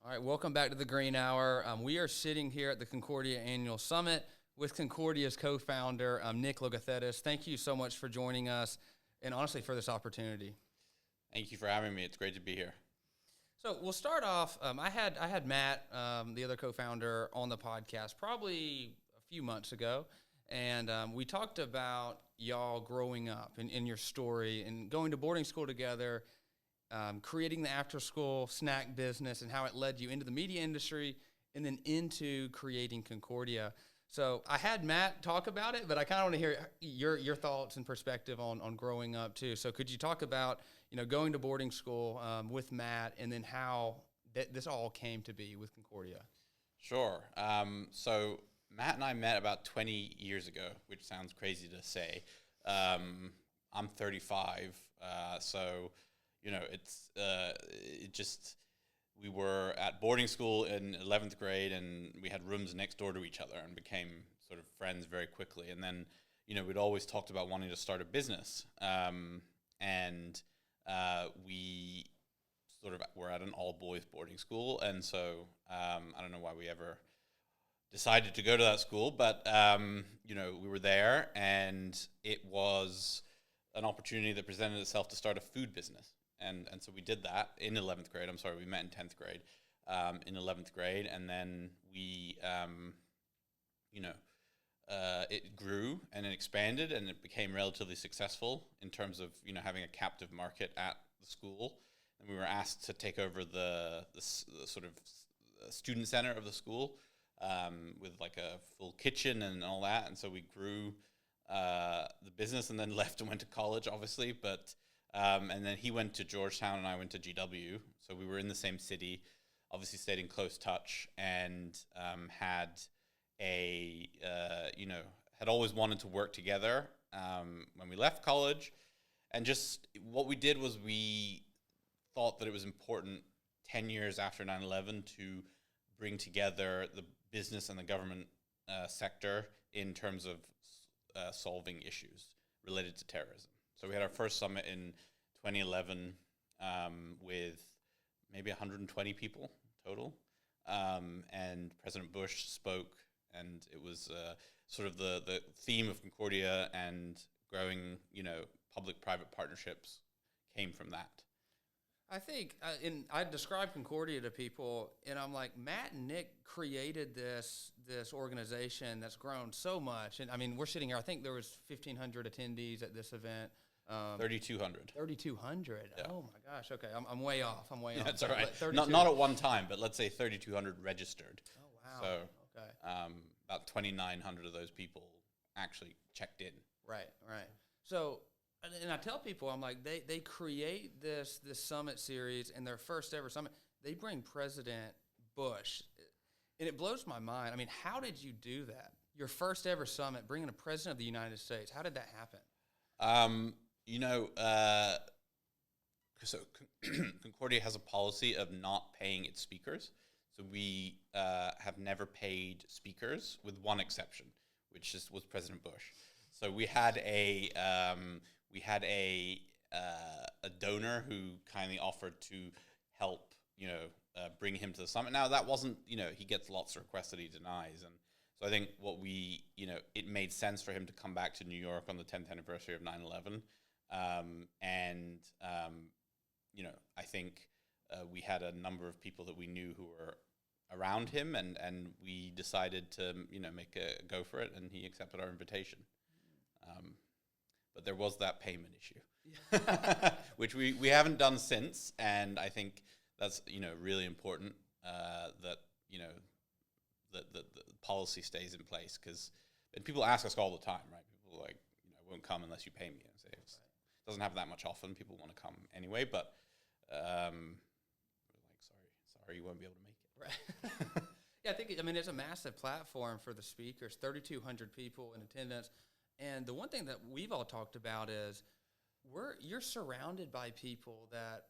All right, welcome back to the Green Hour. We are sitting here at the Concordia Annual Summit with Concordia's co-founder, Nich Logothetis. Thank you so much for joining us and honestly for this opportunity. Thank you for having me. It's great to be here. So we'll start off. I had Matt, the other co-founder, on the podcast probably a few months ago, and we talked about y'all growing up and your story and going to boarding school together, creating the after-school snack business and how it led you into the media industry and then into creating Concordia. So I had Matt talk about it, but I kind of want to hear your thoughts and perspective on growing up too. So could you talk about, going to boarding school with Matt and then how this all came to be with Concordia? Sure. So Matt and I met about 20 years ago, which sounds crazy to say. I'm 35, so we were at boarding school in 11th grade, and we had rooms next door to each other and became sort of friends very quickly. And then, we'd always talked about wanting to start a business. We sort of were at an all-boys boarding school. And so I don't know why we ever decided to go to that school, but, we were there, and it was an opportunity that presented itself to start a food business. And so we did that in 11th grade. I'm sorry, we met in 10th grade, in 11th grade. And then we, it grew and it expanded and it became relatively successful in terms of, having a captive market at the school. And we were asked to take over the sort of student center of the school with like a full kitchen and all that. And so we grew the business and then left and went to college, obviously, but and then he went to Georgetown and I went to GW. So we were in the same city, obviously stayed in close touch, and had always wanted to work together when we left college. And just what we did was we thought that it was important 10 years after 9/11 to bring together the business and the government sector in terms of solving issues related to terrorism. So we had our first summit in 2011 with maybe 120 people total, and President Bush spoke, and it was sort of the theme of Concordia and growing, public-private partnerships came from that. I think, I describe Concordia to people, and I'm like, Matt and Nich created this organization that's grown so much. And I mean, we're sitting here, I think there was 1,500 attendees at this event. 3,200. 3,200. Yeah. Oh my gosh. Okay, I'm way off. Yeah, that's all right. Not at one time, but let's say 3,200 registered. Oh wow. So okay. About 2,900 of those people actually checked in. Right. So, and I tell people, I'm like, they create this summit series, and their first ever summit, they bring President Bush, and it blows my mind. I mean, how did you do that? Your first ever summit, bringing a president of the United States. How did that happen? So Concordia has a policy of not paying its speakers. So we have never paid speakers, with one exception, which was President Bush. So we had a donor who kindly offered to help, bring him to the summit. Now that wasn't, he gets lots of requests that he denies, and so I think it made sense for him to come back to New York on the 10th anniversary of 9/11. I think we had a number of people that we knew who were around him, and we decided to, make a go for it, and he accepted our invitation. But there was that payment issue, which we haven't done since, and I think that's, really important that the policy stays in place, and people ask us all the time, right? People are like, I won't come unless you pay me. And say it doesn't happen that much often. People want to come anyway, but we're like, sorry, you won't be able to make it. Right. Yeah, it's a massive platform for the speakers, 3,200 people in attendance. And the one thing that we've all talked about is you're surrounded by people that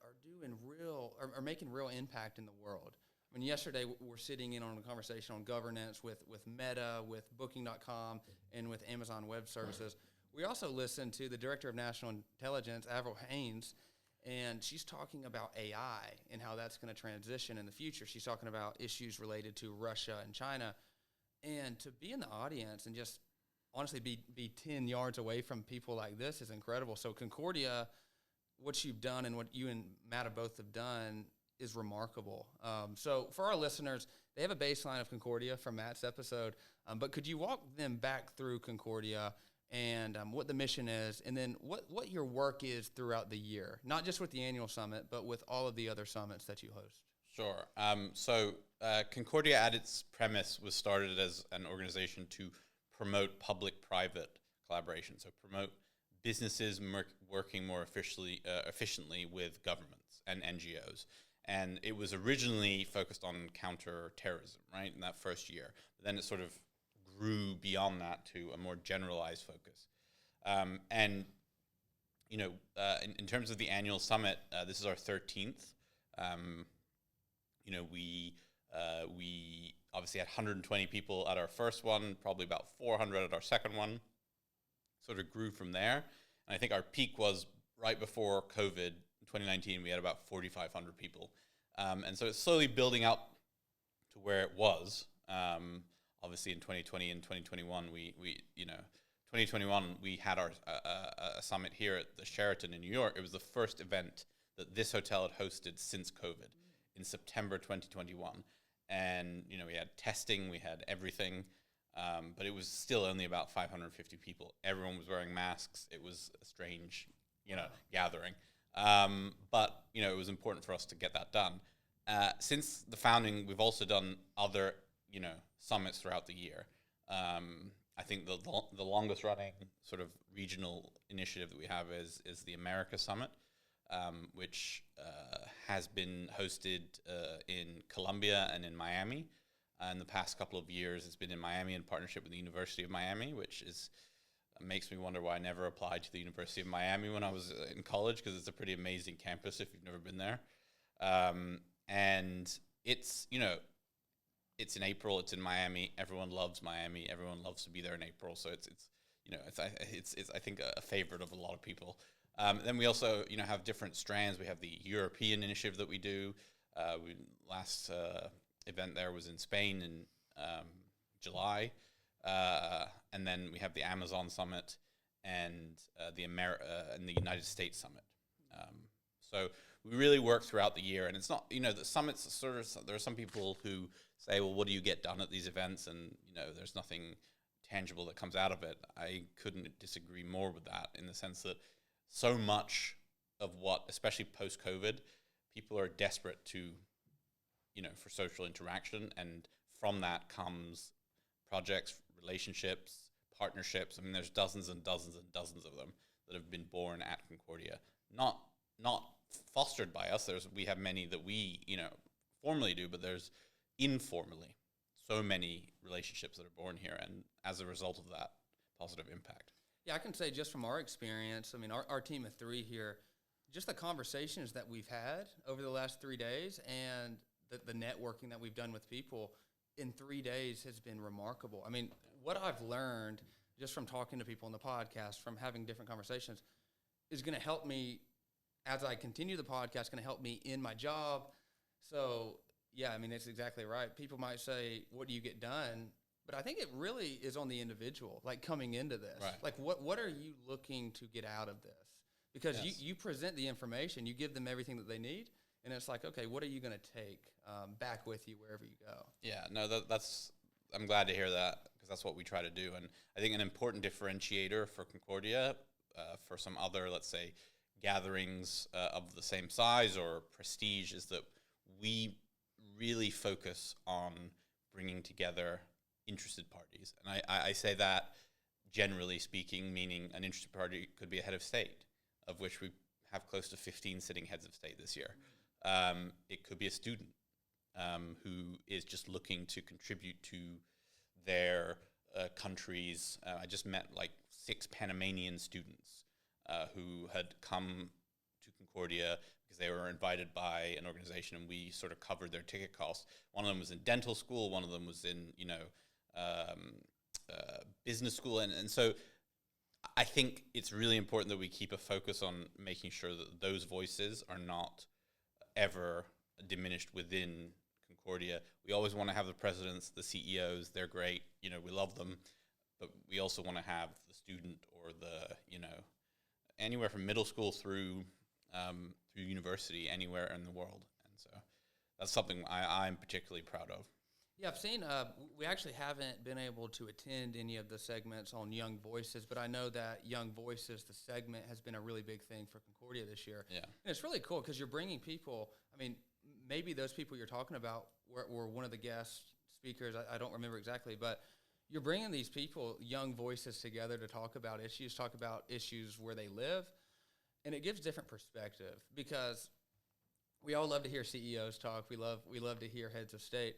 are making real impact in the world. I mean, yesterday we're sitting in on a conversation on governance with Meta, with Booking.com, and with Amazon Web Services. We also listened to the Director of National Intelligence, Avril Haines, and she's talking about AI and how that's going to transition in the future. She's talking about issues related to Russia and China. And to be in the audience and just honestly be 10 yards away from people like this is incredible. So Concordia, what you've done and what you and Matt have both have done is remarkable. So for our listeners, they have a baseline of Concordia from Matt's episode, but could you walk them back through Concordia and what the mission is, and then what your work is throughout the year, not just with the annual summit, but with all of the other summits that you host? Sure. So Concordia at its premise was started as an organization to promote public-private collaboration, so promote businesses working more efficiently with governments and NGOs. And it was originally focused on counter-terrorism, right, in that first year. But then it sort of grew beyond that to a more generalized focus. And, you know, in terms of the annual summit, this is our 13th. You know, we obviously had 120 people at our first one, probably about 400 at our second one. Sort of grew from there. And I think our peak was right before COVID. In 2019, we had about 4,500 people. And so it's slowly building up to where it was. Obviously, in 2020 and 2021, we 2021, we had our a summit here at the Sheraton in New York. It was the first event that this hotel had hosted since COVID in September 2021. And, you know, we had testing, we had everything, but it was still only about 550 people. Everyone was wearing masks. It was a strange, gathering. But, you know, it was important for us to get that done. Since the founding, we've also done other, summits throughout the year. I think the longest running sort of regional initiative that we have is the America Summit, which has been hosted in Colombia and in Miami. In the past couple of years, it's been in Miami in partnership with the University of Miami, which makes me wonder why I never applied to the University of Miami when I was in college, because it's a pretty amazing campus if you've never been there. And it's, it's in April, it's in Miami. Everyone loves Miami. Everyone loves to be there in April. So it's I think a favorite of a lot of people. Then we also, have different strands. We have the European initiative that we do. Last event there was in Spain in July. And then we have the Amazon Summit and the United States Summit. So we really work throughout the year. And it's not, the summits sort of, there are some people who say, well, what do you get done at these events? And, there's nothing tangible that comes out of it. I couldn't disagree more with that, in the sense that so much of what, especially post-COVID, people are desperate to, for social interaction. And from that comes projects, relationships, partnerships. I mean, there's dozens and dozens and dozens of them that have been born at Concordia. Not fostered by us. We have many that we, formally do, but there's informally so many relationships that are born here, and as a result of that, positive impact. Yeah, I can say just from our experience, I mean, our team of 3 here, just the conversations that we've had over the last 3 days and the networking that we've done with people in 3 days has been remarkable. I mean, what I've learned just from talking to people on the podcast, from having different conversations, is going to help me as I continue the podcast, going to help me in my job. So, yeah, I mean, it's exactly right. People might say, what do you get done? But I think it really is on the individual, like coming into this. Right. Like, what are you looking to get out of this? Because yes. you present the information, you give them everything that they need, and it's like, okay, what are you going to take back with you wherever you go? Yeah, no, I'm glad to hear that, because that's what we try to do. And I think an important differentiator for Concordia, for some other, let's say, gatherings of the same size or prestige, is that we really focus on bringing together interested parties. And I say that generally speaking, meaning an interested party could be a head of state, of which we have close to 15 sitting heads of state this year. It could be a student who is just looking to contribute to their countries. I just met like 6 Panamanian students who had come to Concordia because they were invited by an organization, and we sort of covered their ticket costs. One of them was in dental school, one of them was in, business school. And so I think it's really important that we keep a focus on making sure that those voices are not ever diminished within Concordia. We always want to have the presidents, the CEOs, they're great, we love them, but we also want to have the student or the, anywhere from middle school through university, anywhere in the world. And so that's something I'm particularly proud of. Yeah, I've seen, we actually haven't been able to attend any of the segments on Young Voices, but I know that Young Voices, the segment, has been a really big thing for Concordia this year. Yeah. And it's really cool because you're bringing people, maybe those people you're talking about were one of the guest speakers, I don't remember exactly, but you're bringing these people, young voices, together to talk about issues where they live, and it gives different perspective because we all love to hear CEOs talk, we love to hear heads of state,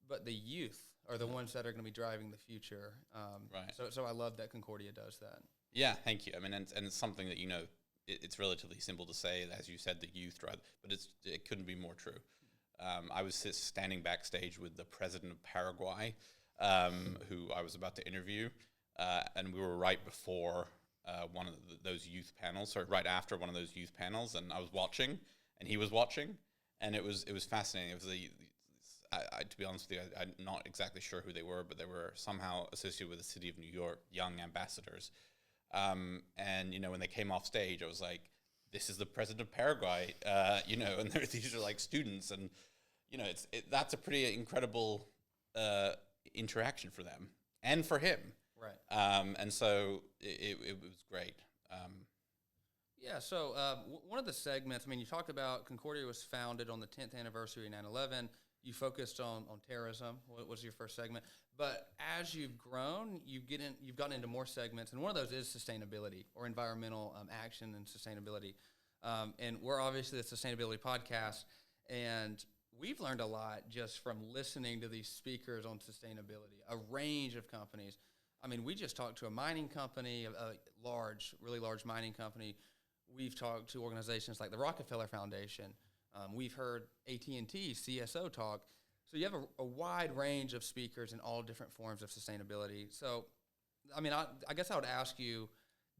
but the youth are the ones that are going to be driving the future. Right. So I love that Concordia does that. Yeah, thank you. And it's something that, it's relatively simple to say, as you said, the youth drive, but it couldn't be more true. I was standing backstage with the president of Paraguay, who I was about to interview, and we were right before one of those youth panels, or right after one of those youth panels, and I was watching, and he was watching, and it was fascinating. It was to be honest with you, I'm not exactly sure who they were, but they were somehow associated with the city of New York, young ambassadors. And, when they came off stage, I was like, this is the president of Paraguay, and these are like students. And, that's a pretty incredible interaction for them and for him. Right. And so it was great. Yeah, so one of the segments, you talked about Concordia was founded on the 10th anniversary of 9/11. You focused on terrorism. What was your first segment? But as you've grown, you've gotten into more segments, and one of those is sustainability or environmental action and sustainability. And we're obviously a sustainability podcast, and we've learned a lot just from listening to these speakers on sustainability, a range of companies. We just talked to a mining company, a really large mining company. We've talked to organizations like the Rockefeller Foundation. We've heard AT&T, CSO talk. So you have a wide range of speakers in all different forms of sustainability. So, I guess I would ask you,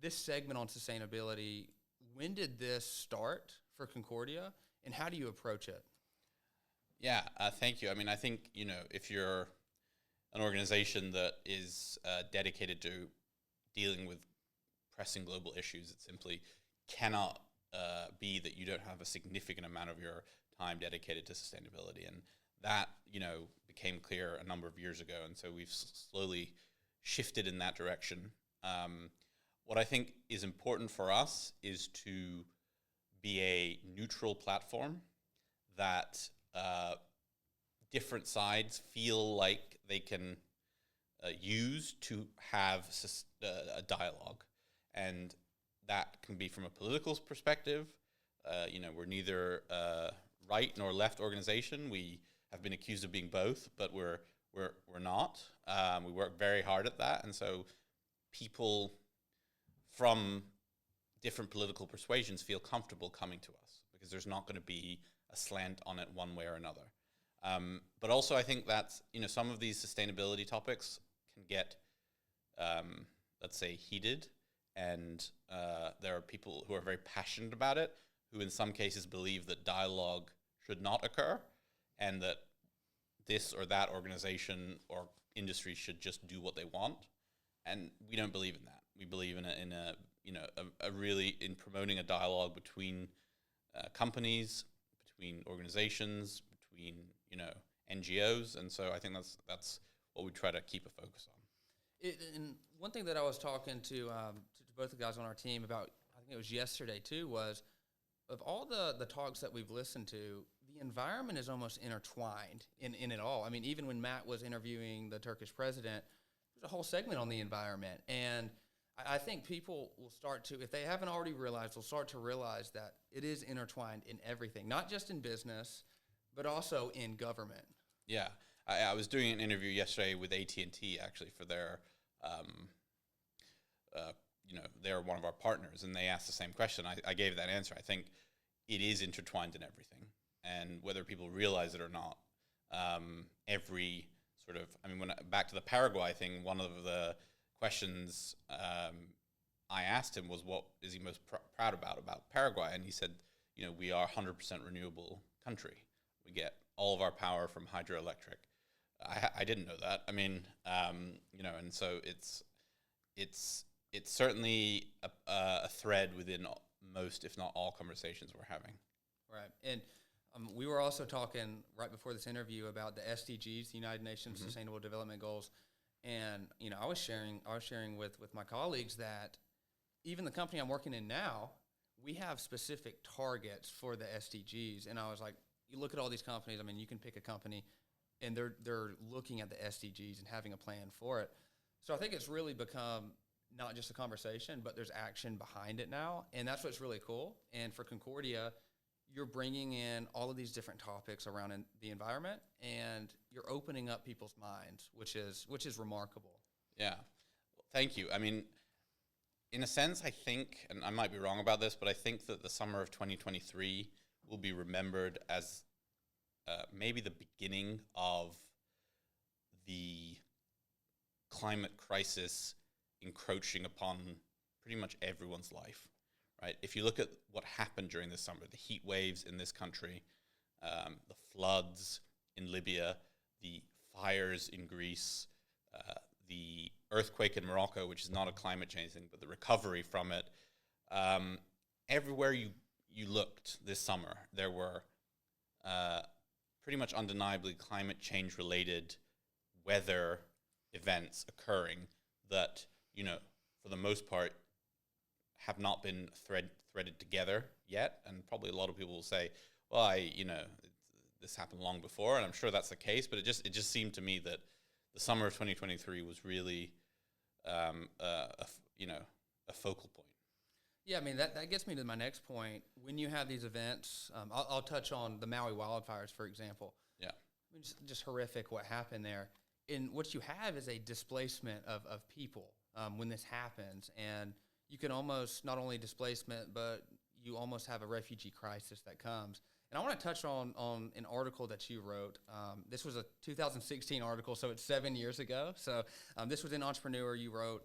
this segment on sustainability, when did this start for Concordia, and how do you approach it? Yeah, thank you. I think, if you're an organization that is dedicated to dealing with pressing global issues, it simply cannot be that you don't have a significant amount of your time dedicated to sustainability. And that, became clear a number of years ago. And so we've slowly shifted in that direction. What I think is important for us is to be a neutral platform that different sides feel like they can use to have a dialogue. And that can be from a political perspective. We're neither right nor left organization. We have been accused of being both, but we're not. We work very hard at that, and so people from different political persuasions feel comfortable coming to us because there's not going to be a slant on it one way or another. But also, I think that some of these sustainability topics can get, let's say, heated. And there are people who are very passionate about it, who in some cases believe that dialogue should not occur, and that this or that organization or industry should just do what they want. And we don't believe in that. We believe in promoting a dialogue between companies, between organizations, between NGOs. And so I think that's what we try to keep a focus on. And one thing that I was talking to both the guys on our team about, I think it was yesterday too, was of all the talks that we've listened to, the environment is almost intertwined in it all. Even when Matt was interviewing the Turkish president, there's a whole segment on the environment. And I think people will start to, if they haven't already realized, will start to realize that it is intertwined in everything, not just in business, but also in government. Yeah. I was doing an interview yesterday with AT&T, actually, for their, they're one of our partners, and they asked the same question. I gave that answer. I think it is intertwined in everything, and whether people realize it or not, every sort of, back to the Paraguay thing, one of the questions I asked him was, what is he most proud about Paraguay? And he said, we are 100% renewable country. We get all of our power from hydroelectric. I didn't know that. I mean, and so it's certainly a thread within most, if not all, conversations we're having. Right. And we were also talking right before this interview about the SDGs, the United Nations Sustainable Development Goals. And, I was sharing with my colleagues that even the company I'm working in now, we have specific targets for the SDGs. And I was like, you look at all these companies, I mean, you can pick a company and they're looking at the SDGs and having a plan for it. So I think it's really become not just a conversation, but there's action behind it now. And that's what's really cool. And for Concordia, you're bringing in all of these different topics around the environment, and you're opening up people's minds, which is remarkable. Yeah. Thank you. I mean, in a sense, I think, and I might be wrong about this, but I think that the summer of 2023 will be remembered as maybe the beginning of the climate crisis encroaching upon pretty much everyone's life, right? If you look at what happened during this summer, the heat waves in this country, the floods in Libya, the fires in Greece, the earthquake in Morocco, which is not a climate change thing, but the recovery from it, everywhere you looked this summer, there were pretty much undeniably climate change related weather events occurring that, for the most part, have not been threaded together yet. And probably a lot of people will say, well, this happened long before, and I'm sure that's the case, but it just seemed to me that the summer of 2023 was really a focal point. Yeah, I mean, that gets me to my next point. When you have these events, I'll touch on the Maui wildfires, for example. Yeah. I mean, just horrific what happened there. And what you have is a displacement of people when this happens. And you can almost, not only displacement, but you almost have a refugee crisis that comes. And I want to touch on an article that you wrote. This was a 2016 article, so it's 7 years ago. So this was in Entrepreneur. You wrote,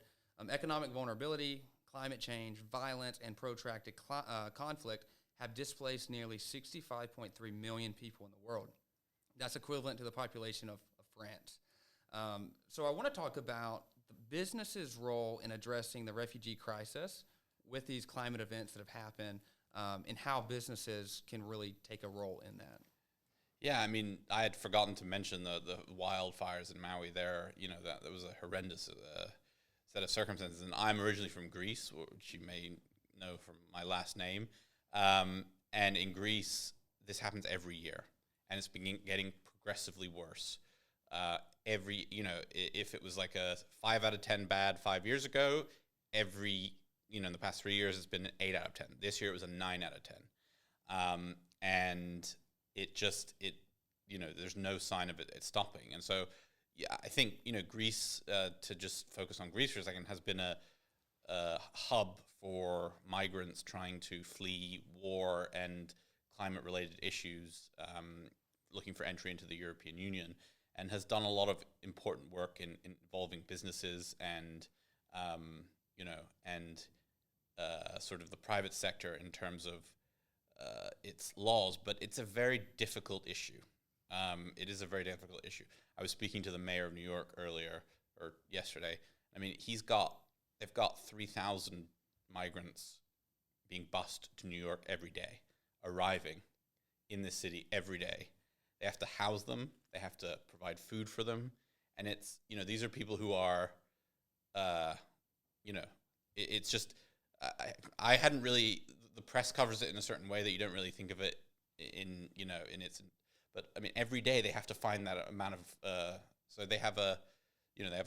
economic vulnerability, climate change, violence, and protracted conflict have displaced nearly 65.3 million people in the world. That's equivalent to the population of France. So I want to talk about the business's role in addressing the refugee crisis with these climate events that have happened, and how businesses can really take a role in that. Yeah, I mean, I had forgotten to mention the wildfires in Maui there. That was a horrendous set of circumstances. And I'm originally from Greece, which you may know from my last name. And in Greece, this happens every year, and it's been getting progressively worse. If it was like a 5 out of 10 bad 5 years ago, in the past 3 years, it's been an 8 out of 10. This year, it was a 9 out of 10. And there's no sign of it stopping. And so, yeah, I think, Greece, to just focus on Greece for a second, has been a hub for migrants trying to flee war and climate-related issues, looking for entry into the European Union, and has done a lot of important work involving businesses and, sort of the private sector in terms of its laws. But it's a very difficult issue. It is a very difficult issue. I was speaking to the mayor of New York yesterday. I mean, they've got 3,000 migrants being bused to New York every day, arriving in the city every day. They have to house them. They have to provide food for them. And it's, these are people who are, it's just, I hadn't really, the press covers it in a certain way that you don't really think of it in but I mean, every day they have to find that amount of, so they have a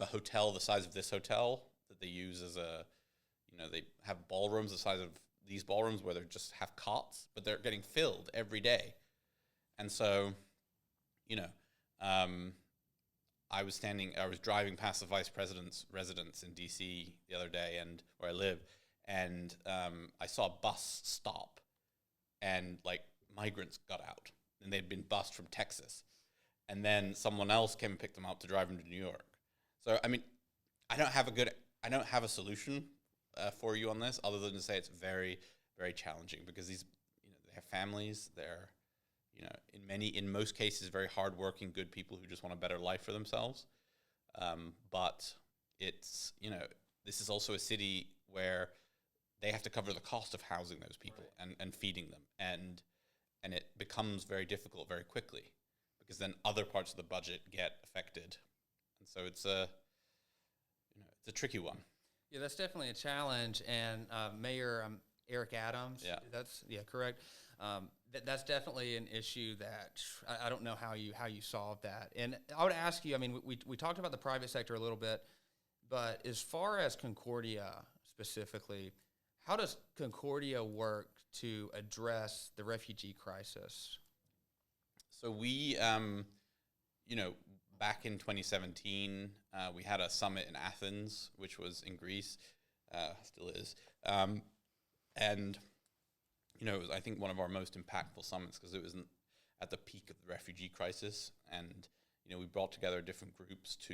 hotel the size of this hotel that they use as they have ballrooms the size of these ballrooms where they just have cots, but they're getting filled every day. And so, I was driving past the vice president's residence in DC the other day, and where I live, and I saw a bus stop, and migrants got out, and they'd been bused from Texas, and then someone else came and picked them up to drive them to New York. So I mean, I don't have a solution for you on this, other than to say it's very, very challenging, because these, they have families. They're, in most cases, very hardworking, good people who just want a better life for themselves. But it's, this is also a city where they have to cover the cost of housing those people, right, and feeding them. And it becomes very difficult very quickly, because then other parts of the budget get affected. And so it's a tricky one. Yeah, that's definitely a challenge. And Mayor Eric Adams, correct. That's definitely an issue that I don't know how you solve that. And I would ask you, I mean, we talked about the private sector a little bit, but as far as Concordia specifically, how does Concordia work to address the refugee crisis? So we, back in 2017, we had a summit in Athens, which was in Greece, still is. And, it was, I think, one of our most impactful summits, because it was at the peak of the refugee crisis. And, we brought together different groups to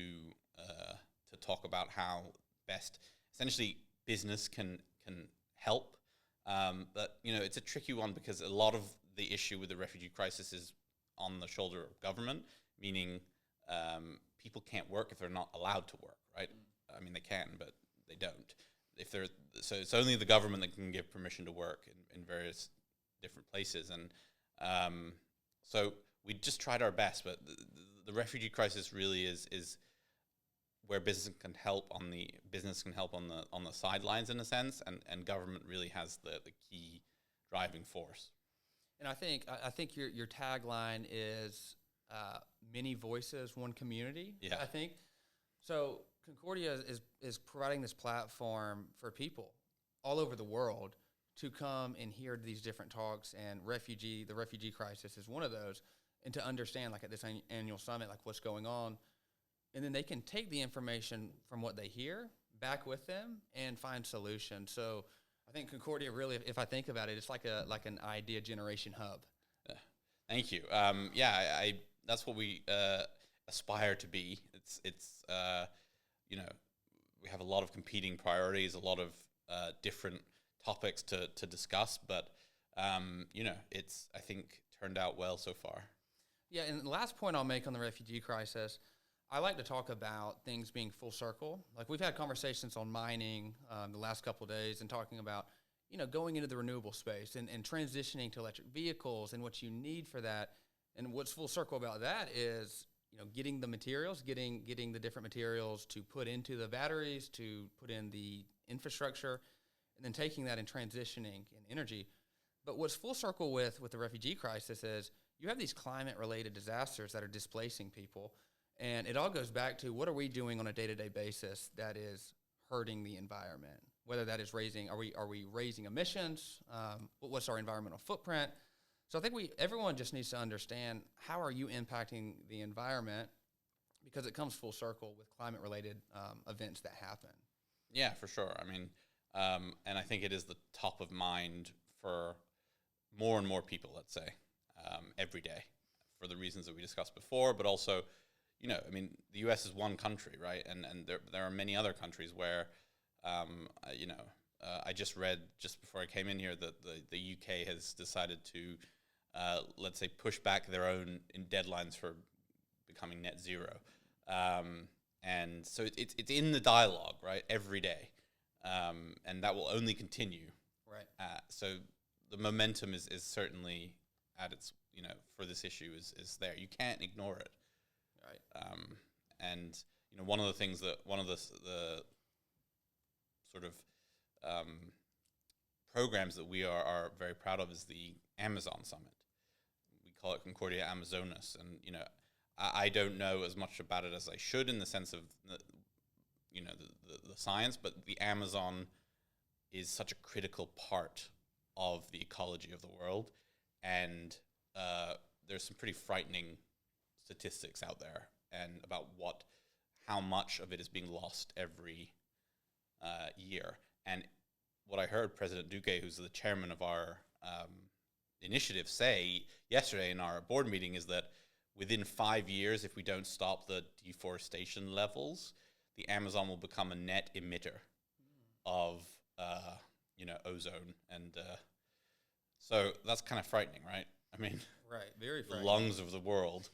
talk about how best, essentially, business can help. But, it's a tricky one, because a lot of the issue with the refugee crisis is on the shoulder of government, meaning people can't work if they're not allowed to work, right? I mean, they can, but they don't. So it's only the government that can give permission to work in various different places. And so we just tried our best, but the refugee crisis really is where business can help on the sidelines, in a sense, and government really has the key driving force. And I think your tagline is many voices, one community. Yeah. I think so. Concordia is providing this platform for people all over the world to come and hear these different talks, and the refugee crisis is one of those, and to understand, like at this annual summit, like what's going on, and then they can take the information from what they hear back with them and find solutions. So I think Concordia really, if I think about it, it's like an idea generation hub. Thank you. That's what we aspire to be. It's we have a lot of competing priorities, a lot of different topics to discuss, but it's, I think, turned out well so far. Yeah, and the last point I'll make on the refugee crisis, I like to talk about things being full circle. Like, we've had conversations on mining the last couple of days, and talking about, going into the renewable space and transitioning to electric vehicles and what you need for that. And what's full circle about that is, getting the materials, getting the different materials to put into the batteries, to put in the infrastructure, and then taking that and transitioning in energy. But what's full circle with the refugee crisis is you have these climate-related disasters that are displacing people, and it all goes back to, what are we doing on a day-to-day basis that is hurting the environment? Whether that is are we raising emissions? What's our environmental footprint? So I think everyone just needs to understand, how are you impacting the environment, because it comes full circle with climate-related events that happen. Yeah, for sure. I mean, and I think it is the top of mind for more and more people, let's say, every day, for the reasons that we discussed before, but also, I mean, the U.S. is one country, right? And there are many other countries where, I just read, just before I came in here, that the UK has decided to, let's say, push back their own deadlines for becoming net zero. And so it's in the dialogue, right, every day. And that will only continue. Right. So the momentum is certainly at its, for this issue is there. You can't ignore it. Right. And, one of the things that, one of the sort of programs that we are very proud of is the Amazon Summit. We call it Concordia Amazonas. And, I don't know as much about it as I should, in the sense of, the science, but the Amazon is such a critical part of the ecology of the world. And there's some pretty frightening statistics out there, and about how much of it is being lost every year. And what I heard President Duque, who's the chairman of our initiative, say yesterday in our board meeting is that within 5 years, if we don't stop the deforestation levels, the Amazon will become a net emitter of ozone. And so that's kind of frightening, right? I mean, right, very the frightening. lungs of the world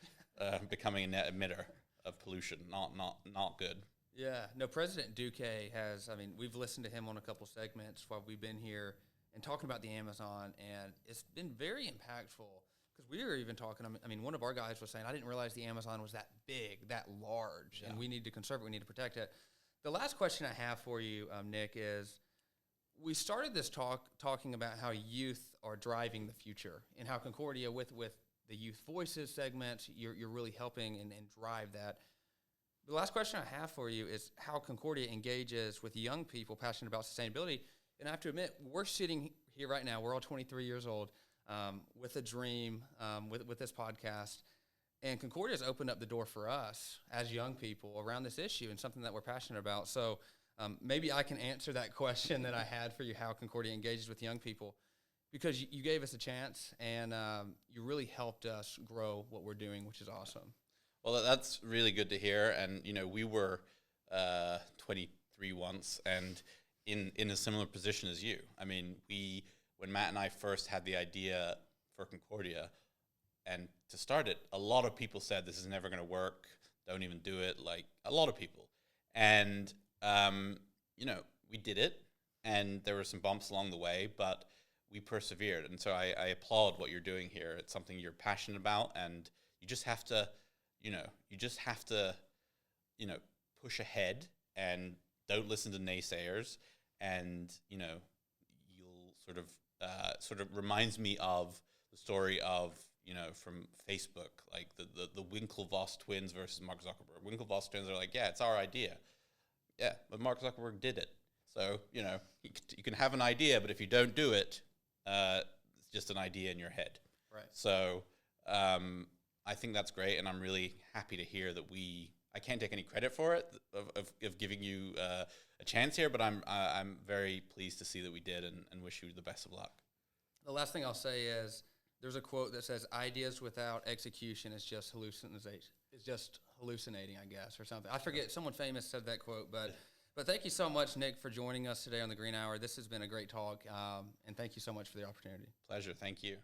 becoming a net emitter of pollution, not good. Yeah, no, President Duque has, I mean, we've listened to him on a couple segments while we've been here and talking about the Amazon, and it's been very impactful because we were even talking, I mean, one of our guys was saying, I didn't realize the Amazon was that big, that large, and we need to conserve it, we need to protect it. The last question I have for you, Nich, is we started this talking about how youth are driving the future and how Concordia, with the Youth Voices segment, you're really helping and drive that. The last question I have for you is how Concordia engages with young people passionate about sustainability. And I have to admit, we're sitting here right now, we're all 23 years old, with a dream, with this podcast. And Concordia has opened up the door for us as young people around this issue and something that we're passionate about. So maybe I can answer that question that I had for you, how Concordia engages with young people, because you gave us a chance and you really helped us grow what we're doing, which is awesome. Well, that's really good to hear. And, we were 23 once and in a similar position as you. I mean, when Matt and I first had the idea for Concordia and to start it, a lot of people said, this is never going to work. Don't even do it. Like, a lot of people. And, we did it and there were some bumps along the way, but we persevered. And so I applaud what you're doing here. It's something you're passionate about, and you just have to, push ahead and don't listen to naysayers. And, you'll sort of reminds me of the story of, from Facebook, like the Winklevoss twins versus Mark Zuckerberg. Winklevoss twins are like, yeah, it's our idea. Yeah, but Mark Zuckerberg did it. So, you can have an idea, but if you don't do it, it's just an idea in your head. Right. So, I think that's great, and I'm really happy to hear that I can't take any credit for it, of giving you a chance here, but I'm very pleased to see that we did, and wish you the best of luck. The last thing I'll say is there's a quote that says, ideas without execution is just hallucinating, I guess, or something. I forget, someone famous said that quote, but thank you so much, Nich, for joining us today on the Green Hour. This has been a great talk, and thank you so much for the opportunity. Pleasure. Thank you.